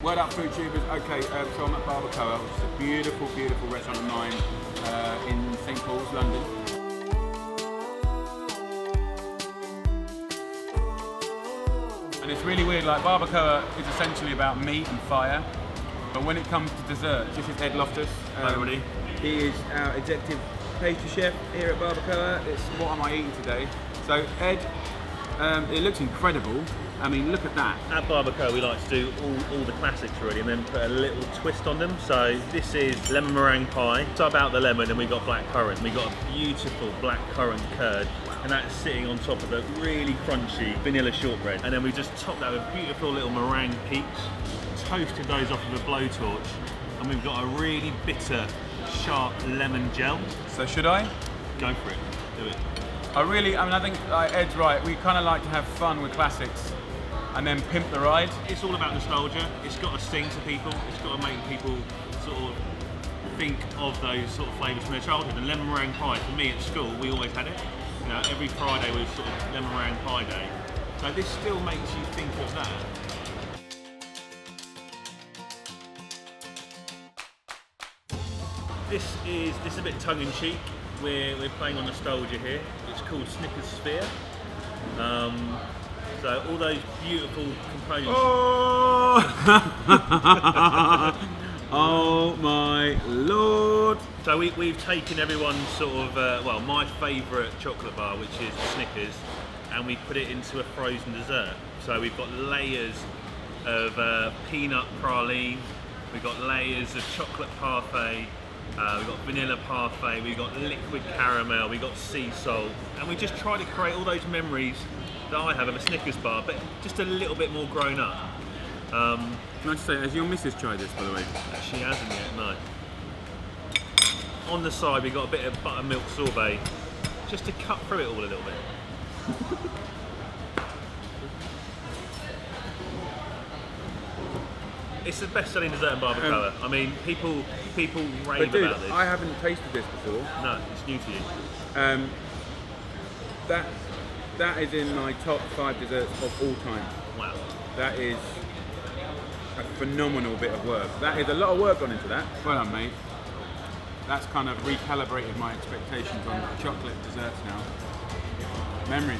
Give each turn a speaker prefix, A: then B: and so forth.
A: What up, food tubers? Okay, so I'm at Barbecoa, which is a beautiful, beautiful restaurant of mine in St Paul's, London. And it's really weird, like Barbecoa is essentially about meat and fire, but when it comes to desserts, this is Ed Loftus. He is our executive pastry chef here at Barbecoa. It's what am I eating today? So Ed, it looks incredible. I mean, look at that.
B: At Barbecoa, we like to do all the classics really, and then put a little twist on them. So this is lemon meringue pie. It's about the lemon, and we got black currant. We got a beautiful black currant curd, and that's sitting on top of a really crunchy vanilla shortbread. And then we just topped that with beautiful little meringue peaks, toasted those off with a blowtorch, and we've got a really bitter, sharp lemon gel.
A: So should I?
B: Go for it. Do it.
A: I think Ed's right. We kind of like to have fun with classics and then pimp the ride.
B: It's all about nostalgia. It's got to sting to people. It's got to make people sort of think of those sort of flavours from their childhood. And lemon meringue pie, for me at school, we always had it. You know, every Friday was sort of lemon meringue pie day. So this still makes you think of that. This is a bit tongue-in-cheek. We're playing on nostalgia here. It's called Snickers Sphere. So all those beautiful components.
A: Oh! Oh my lord!
B: So we've taken everyone's sort of, my favourite chocolate bar, which is Snickers, and we put it into a frozen dessert. So we've got layers of peanut praline, we've got layers of chocolate parfait, we've got vanilla parfait, we've got liquid caramel, we've got sea salt, and we just try to create all those memories that I have of a Snickers bar, but just a little bit more grown up.
A: Can I just say, has your missus tried this, by the way?
B: She hasn't yet, no. On the side, we got a bit of buttermilk sorbet, just to cut through it all a little bit. It's the best-selling dessert in Barbecoa. I mean, people rave about this.
A: I haven't tasted this before.
B: No, it's new to you.
A: That is in my top 5 desserts of all time.
B: Wow.
A: That is a phenomenal bit of work. That is a lot of work gone into that. Well done, mate. That's kind of recalibrated my expectations on chocolate desserts now. Memories.